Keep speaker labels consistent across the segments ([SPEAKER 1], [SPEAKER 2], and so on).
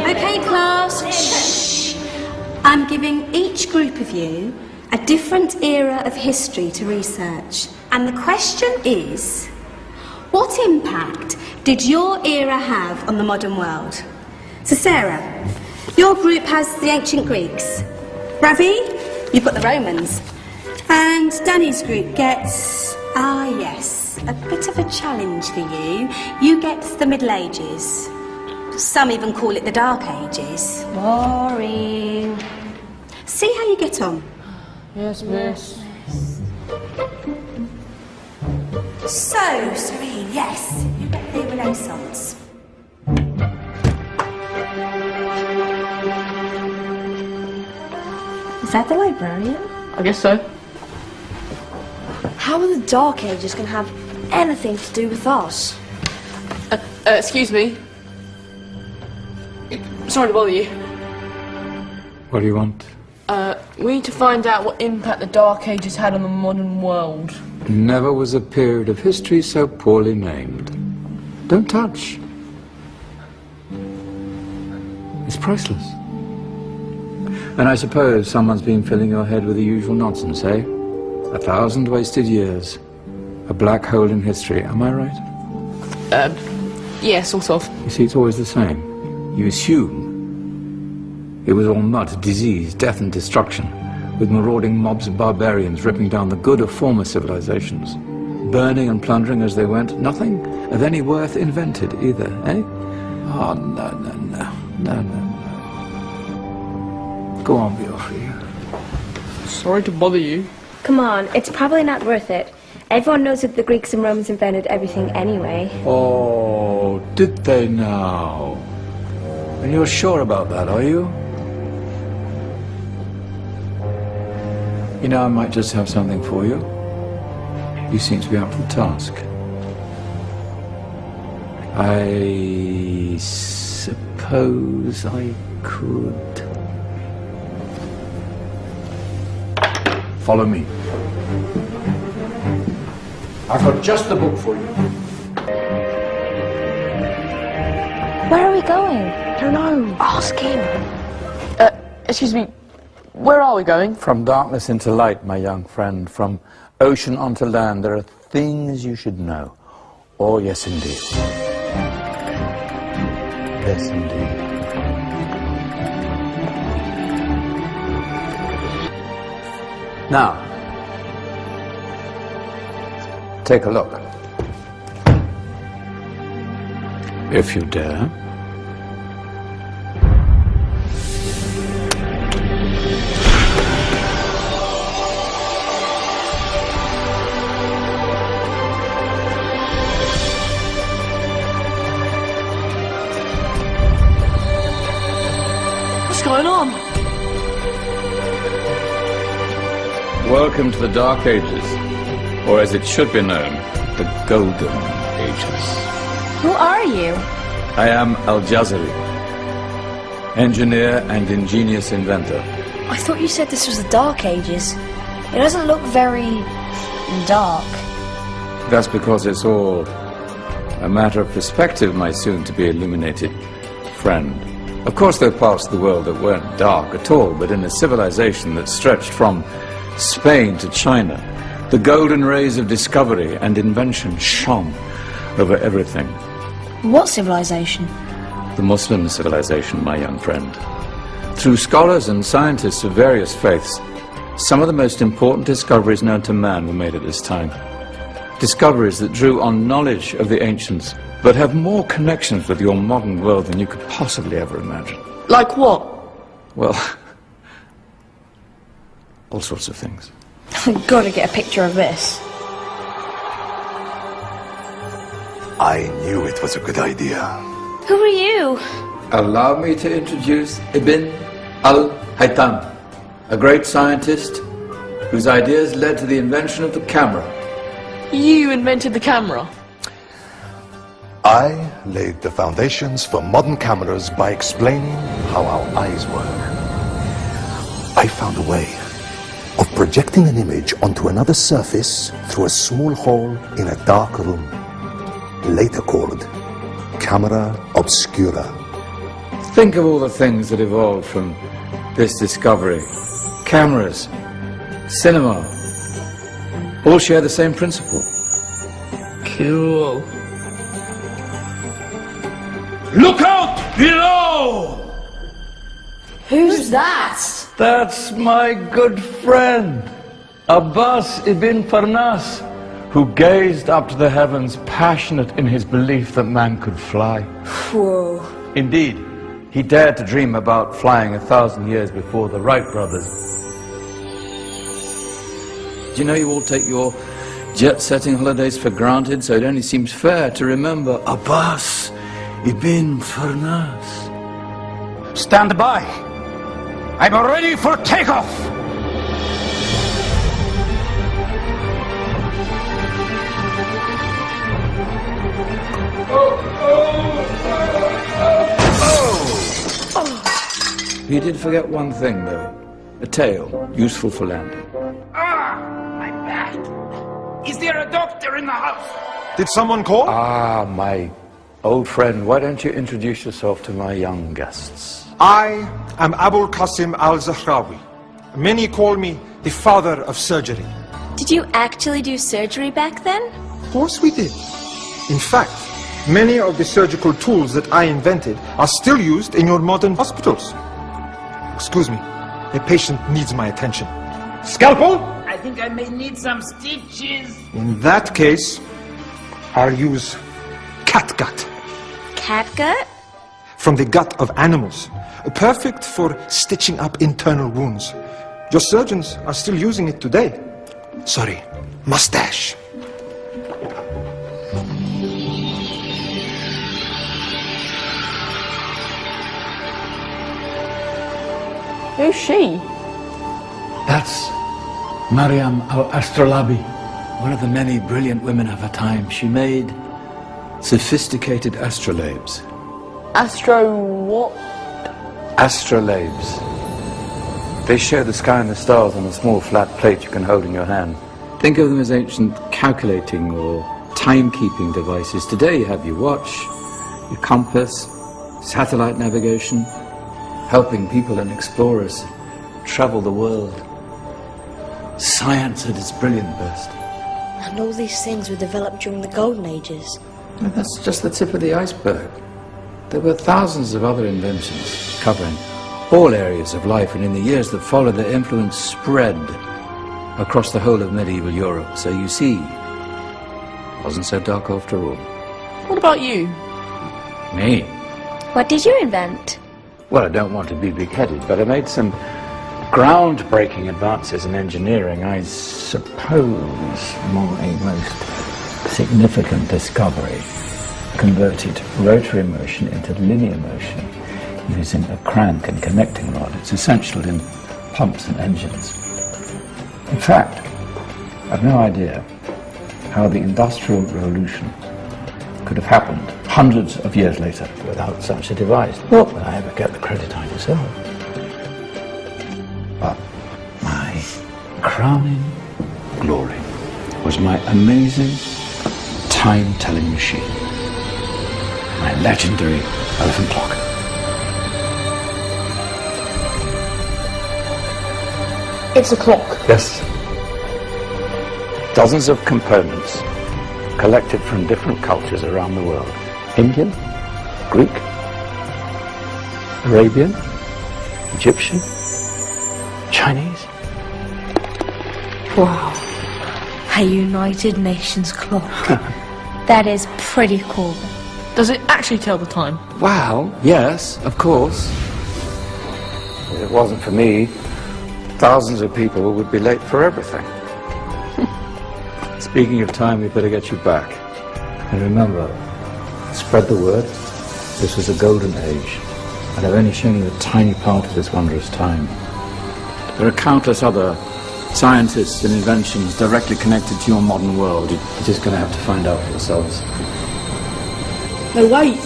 [SPEAKER 1] Okay, class. Shh. I'm giving each group of you a different era of history to research. And the question is, what impact did your era have on the modern world? So Sarah, your group has the ancient Greeks. Ravi, you've got the Romans. And Danny's group gets, yes, a bit of a challenge for you. You get the Middle Ages. Some even call it the Dark Ages. Boring. See how you get on.
[SPEAKER 2] Yes, miss.
[SPEAKER 1] So, Serene, yes, you get the Renaissance.
[SPEAKER 3] Is that the librarian?
[SPEAKER 2] I guess so.
[SPEAKER 3] How are the Dark Ages going to have anything to do with us?
[SPEAKER 2] Excuse me. Sorry to bother you.
[SPEAKER 4] What do you want?
[SPEAKER 2] We need to find out what impact the Dark Ages had on the modern world.
[SPEAKER 4] Never was a period of history so poorly named. Don't touch. It's priceless. And I suppose someone's been filling your head with the usual nonsense, eh? 1,000 wasted years. A black hole in history, am I right?
[SPEAKER 2] Yeah, sort of.
[SPEAKER 4] You see, it's always the same. You assume it was all mud, disease, death and destruction, with marauding mobs of barbarians ripping down the good of former civilizations, burning and plundering as they went. Nothing of any worth invented either, eh? Oh, no, no, no, no, no, no. Go on, Beofrey.
[SPEAKER 2] Sorry to bother you.
[SPEAKER 3] Come on, it's probably not worth it. Everyone knows that the Greeks and Romans invented everything anyway.
[SPEAKER 4] Oh, did they now? And you're sure about that, are you? You know, I might just have something for you. You seem to be up to the task. I suppose I could. Follow me. I've got just the book for you.
[SPEAKER 3] Where are we going? I don't know. Ask him.
[SPEAKER 2] Excuse me. Where are we going?
[SPEAKER 4] From darkness into light, my young friend. From ocean onto land. There are things you should know. Oh, yes, indeed. Yes, indeed. Now, take a look. If you dare.
[SPEAKER 2] What's going on?
[SPEAKER 4] Welcome to the Dark Ages, or as it should be known, the Golden Ages.
[SPEAKER 3] Who are you?
[SPEAKER 4] I am Al-Jazari, engineer and ingenious inventor.
[SPEAKER 3] I thought you said this was the Dark Ages. It doesn't look very dark.
[SPEAKER 4] That's because it's all a matter of perspective, my soon-to-be illuminated friend. Of course, there are parts of the world that weren't dark at all, but in a civilization that stretched from Spain to China, the golden rays of discovery and invention shone over everything.
[SPEAKER 3] What civilization?
[SPEAKER 4] The Muslim civilization, my young friend. Through scholars and scientists of various faiths, some of the most important discoveries known to man were made at this time. Discoveries that drew on knowledge of the ancients, but have more connections with your modern world than you could possibly ever imagine.
[SPEAKER 2] Like what?
[SPEAKER 4] Well, all sorts of things.
[SPEAKER 3] I've got to get a picture of this.
[SPEAKER 5] I knew it was a good idea.
[SPEAKER 3] Who are you?
[SPEAKER 4] Allow me to introduce Ibn al-Haytham, a great scientist whose ideas led to the invention of the camera.
[SPEAKER 2] You invented the camera?
[SPEAKER 5] I laid the foundations for modern cameras by explaining how our eyes work. I found a way of projecting an image onto another surface through a small hole in a dark room, later called camera obscura.
[SPEAKER 4] Think of all the things that evolved from this discovery. Cameras, cinema, all share the same principle.
[SPEAKER 2] Cool.
[SPEAKER 6] Look out below!
[SPEAKER 2] Who's that?
[SPEAKER 7] That's my good friend, Abbas ibn Farnas, who gazed up to the heavens, passionate in his belief that man could fly.
[SPEAKER 1] Whoa.
[SPEAKER 4] Indeed, he dared to dream about flying 1,000 years before the Wright brothers. Do you know you all take your jet-setting holidays for granted, so it only seems fair to remember Abbas ibn Farnas.
[SPEAKER 6] Stand by. I'm ready for takeoff.
[SPEAKER 4] You did forget one thing, though. A tail, useful for landing.
[SPEAKER 6] My back. Is there a doctor in the house?
[SPEAKER 5] Did someone call?
[SPEAKER 4] Ah, my old friend, why don't you introduce yourself to my young guests?
[SPEAKER 8] I am Abul Qasim al-Zahrawi. Many call me the father of surgery.
[SPEAKER 3] Did you actually do surgery back then?
[SPEAKER 8] Of course we did. In fact, many of the surgical tools that I invented are still used in your modern hospitals. Excuse me, a patient needs my attention. Scalpel?
[SPEAKER 6] I think I may need some stitches.
[SPEAKER 8] In that case, I'll use catgut.
[SPEAKER 3] Catgut?
[SPEAKER 8] From the gut of animals. Perfect for stitching up internal wounds. Your surgeons are still using it today. Sorry, mustache.
[SPEAKER 2] Who's she?
[SPEAKER 4] That's Maryam al-Astrolabi, one of the many brilliant women of her time. She made sophisticated astrolabes.
[SPEAKER 2] Astro what?
[SPEAKER 4] Astrolabes. They show the sky and the stars on a small flat plate you can hold in your hand. Think of them as ancient calculating or timekeeping devices. Today you have your watch, your compass, satellite navigation, helping people and explorers travel the world. Science at its brilliant best.
[SPEAKER 9] And all these things were developed during the Golden Ages.
[SPEAKER 4] And that's just the tip of the iceberg. There were thousands of other inventions covering all areas of life, and in the years that followed, their influence spread across the whole of medieval Europe. So you see, it wasn't so dark after all.
[SPEAKER 2] What about you?
[SPEAKER 4] Me?
[SPEAKER 3] What did you invent?
[SPEAKER 4] Well, I don't want to be big-headed, but I made some groundbreaking advances in engineering. I suppose my most significant discovery converted rotary motion into linear motion using a crank and connecting rod. It's essential in pumps and engines. In fact, I've no idea how the Industrial Revolution could have happened hundreds of years later without such a device. Not that I ever get the credit I deserve. But my crowning glory was my amazing time-telling machine. My legendary elephant clock.
[SPEAKER 2] It's a clock.
[SPEAKER 4] Yes. Dozens of components collected from different cultures around the world. Indian, Greek, Arabian, Egyptian, Chinese.
[SPEAKER 9] Wow. A United Nations clock.
[SPEAKER 3] That is pretty cool.
[SPEAKER 2] Does it actually tell the time?
[SPEAKER 4] Wow, yes, of course. If it wasn't for me, thousands of people would be late for everything. Speaking of time, we better get you back. And remember, spread the word. This was a golden age, and I've only shown you a tiny part of this wondrous time. There are countless other scientists and inventions directly connected to your modern world. You're just going to have to find out for yourselves.
[SPEAKER 2] No, wait.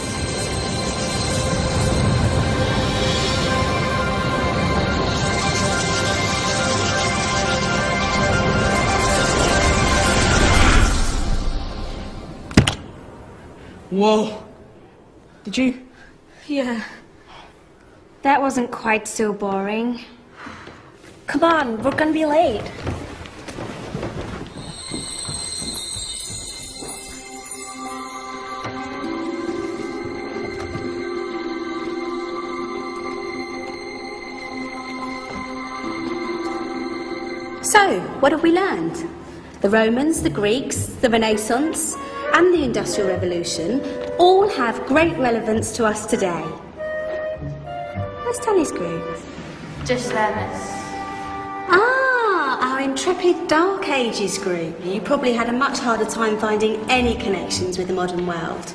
[SPEAKER 2] Whoa. Did you?
[SPEAKER 1] Yeah. That wasn't quite so boring.
[SPEAKER 3] Come on, we're gonna be late.
[SPEAKER 1] So, what have we learned? The Romans, the Greeks, the Renaissance, and the Industrial Revolution all have great relevance to us today. Where's Danny's group?
[SPEAKER 2] Just there, miss.
[SPEAKER 1] Ah, our intrepid Dark Ages group. You probably had a much harder time finding any connections with the modern world.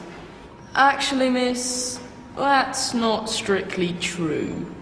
[SPEAKER 2] Actually, miss, that's not strictly true.